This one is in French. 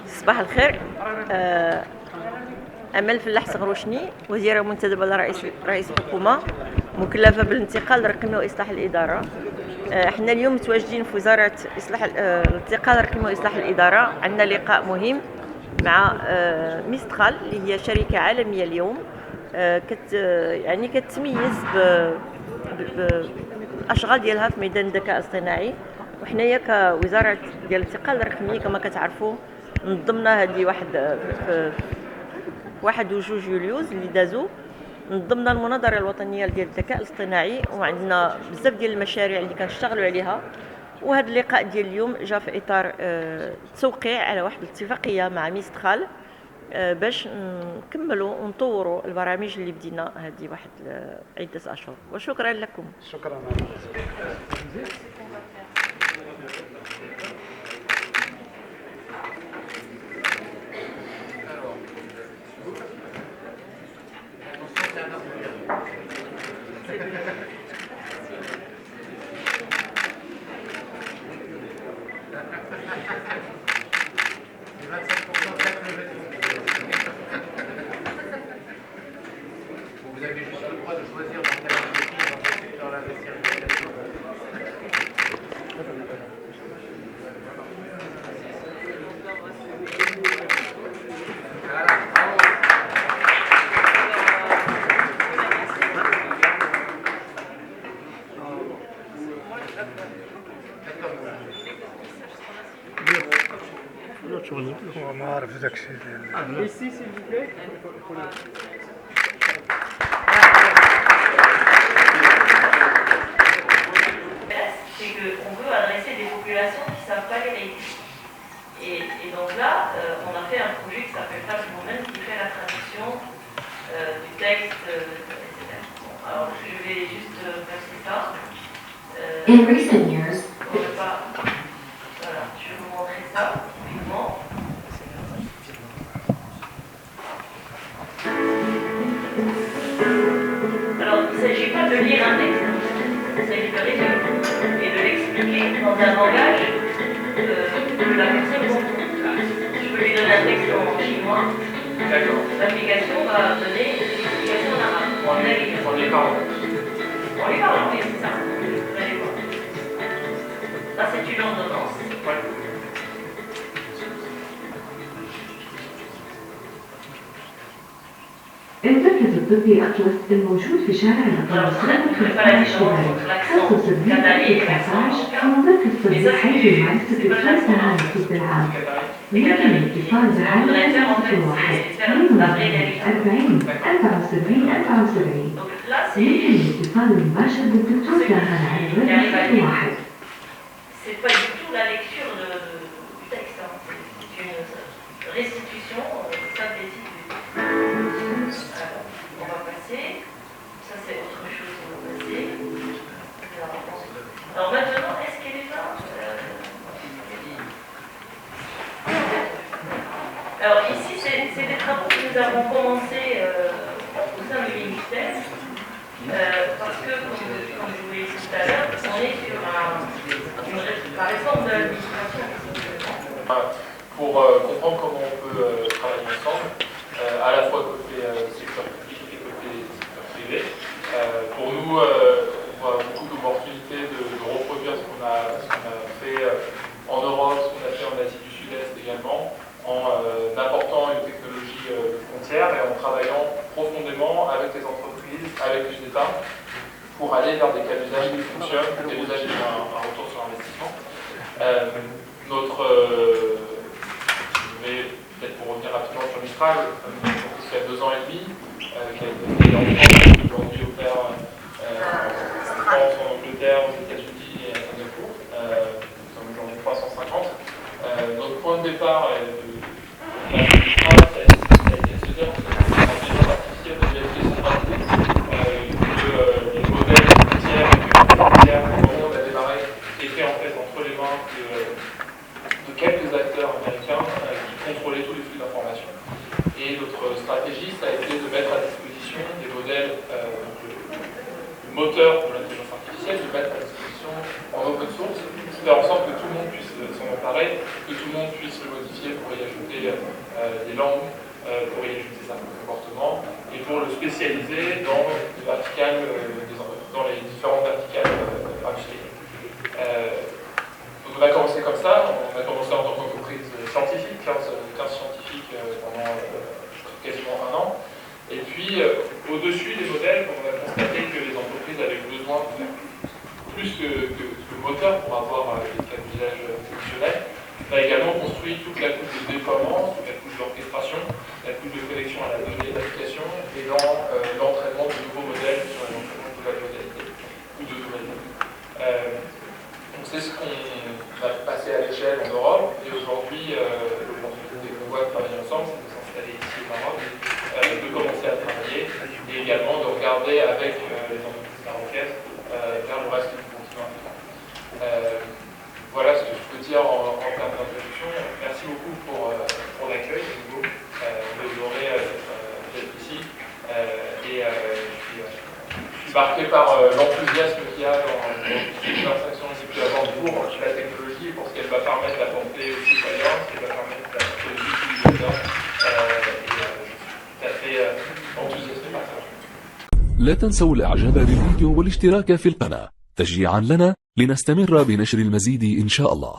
صباح الخير. أمل فلاح صغروشني، وزيرة منتدبة لرئيس الحكومة مكلفة بالانتقال الرقمي وإصلاح الإدارة. احنا اليوم متواجدين في وزارة الانتقال الرقمي وإصلاح الإدارة. عندنا لقاء مهم مع ميسترال اللي هي شركة عالمية اليوم كتميز بالأشغال ديالها في ميدان الذكاء الاصطناعي. وحنايا كوزارة ديال الانتقال الرقمي كما كتعرفوا نظمنا هذه في 1 يوليوز اللي دازو، نظمنا المناظرة الوطنية ديال الذكاء الاصطناعي، وعندنا بزاف ديال المشاريع اللي كنشتغلوا عليها. وهذا اللقاء ديال اليوم جاء في اطار التوقيع على واحد الاتفاقيه مع ميسترال باش نكملوا ونطوروا البرامج اللي بدينا هذه واحد عده اشهر. وشكرا لكم. شكرا. Vous avez juste le droit de choisir dans quel entreprise, dans quel secteur investir immédiatement. ما عرف داك الشيء ديال Ici, s'il vous plaît. C'est qu'on veut adresser des populations qui ne savent pas les réécrire. Et donc là, on a fait un projet qui s'appelle Flash Woman qui fait la traduction du texte, etc. Bon, alors je vais juste passer ça. In recent years, Voilà, je vais vous montrer ça rapidement. Alors, il ne s'agit pas de lire un texte, il s'agit de résumer et de l'expliquer dans un langage que la personne comprend. Je peux lui donner un texte en chinois. D'accord. L'application va donner l'explication en arabe. On les parle. On les parle, oui, c'est ça. Vous allez voir. Là, c'est une ordonnance. Ouais. المركز الطبي أطلس الموجود في شارع الأطلسية في القاهرة الشمالي، خصص البيئة 19 كمركز طبي حي لمعرفة الثلاث الطب العام. يمكن الاتصال بهذا الرقم واحد 42 74 74. يمكن الاتصال المباشر بالدكتور زهران على الرقم واحد. C'est pas du tout la lecture du texte, hein. C'est une restitution synthétique du texte. On va passer, ça c'est autre chose, on va passer. Alors maintenant, est-ce qu'elle est là? Alors ici, c'est des travaux que nous avons commencés au sein du ministère. Parce que, comme je vous l'ai dit tout à l'heure, on est sur la réforme de l'administration. Pour comprendre comment on peut travailler ensemble, à la fois côté secteur public et côté secteur privé. Pour nous, on voit beaucoup d'opportunités de reproduire ce qu'on a fait en Europe, ce qu'on a fait en Asie du Sud-Est également, en apportant une technologie de frontière et en travaillant profondément avec les entreprises, avec les États, pour aller vers des cas d'usage qui fonctionnent, des usages qui ont un retour sur investissement. Mais peut-être pour revenir rapidement sur Mistral, il y a 2 ans et demi, qui a été fait en France, aujourd'hui opère en France, en Angleterre, aux États-Unis et à Singapour. Nous sommes aujourd'hui 350. Notre point de départ est de Mistral, ça a été de se dire que l'intelligence artificielle devait être décentralisée, que les modèles frontières et frontières, au moment où on a démarré, étaient en fait entre les mains de quelques acteurs américains qui contrôlaient tous les flux d'informations. Et notre stratégie, ça a été de mettre à disposition des modèles, le moteur de l'intelligence artificielle, de mettre à disposition en open source, faire en sorte que tout le monde puisse s'en dont on parlait, que tout le monde puisse le modifier pour y ajouter des langues, pour y ajouter certains comportements, et pour le spécialiser dans les verticales, dans les différentes verticales industrielles. Donc on a commencé comme ça, on a commencé en tant qu'entreprise scientifique, 15 scientifiques pendant quasiment un an. Et puis, au-dessus des modèles, on a constaté que les entreprises avaient besoin de faire plus que moteur pour avoir des cas d'usage fonctionnels. On a également construit toute la couche de déploiement, toute la couche d'orchestration, la couche de connexion à la donnée d'application et dans l'entraînement de nouveaux modèles sur l'entraînement de nouvelles modalités ou d'automatisation. Donc c'est ce qu'on a passé à l'échelle en Europe, et aujourd'hui, l'opportunité qu'on voit de travailler ensemble, c'est de s'installer ici au Maroc, de commencer à travailler, et également de regarder avec les entreprises marocaines vers le reste du continent africain. Voilà ce que je peux dire en termes d'introduction. Merci beaucoup pour l'accueil, de nouveau. On est honoré d'être ici, et je suis marqué par l'enthousiasme qu'il y a dans les conversations que j'ai pu avoir pour la technologie, pour ce qu'elle va permettre d'apporter aux citoyens, ce qu'elle va permettre d'apporter aux utilisateurs. Et je suis tout à fait enthousiasmé par ça. لا تنسوا الاعجاب بالفيديو والاشتراك في القناة تشجيعا لنا لنستمر بنشر المزيد إن شاء الله.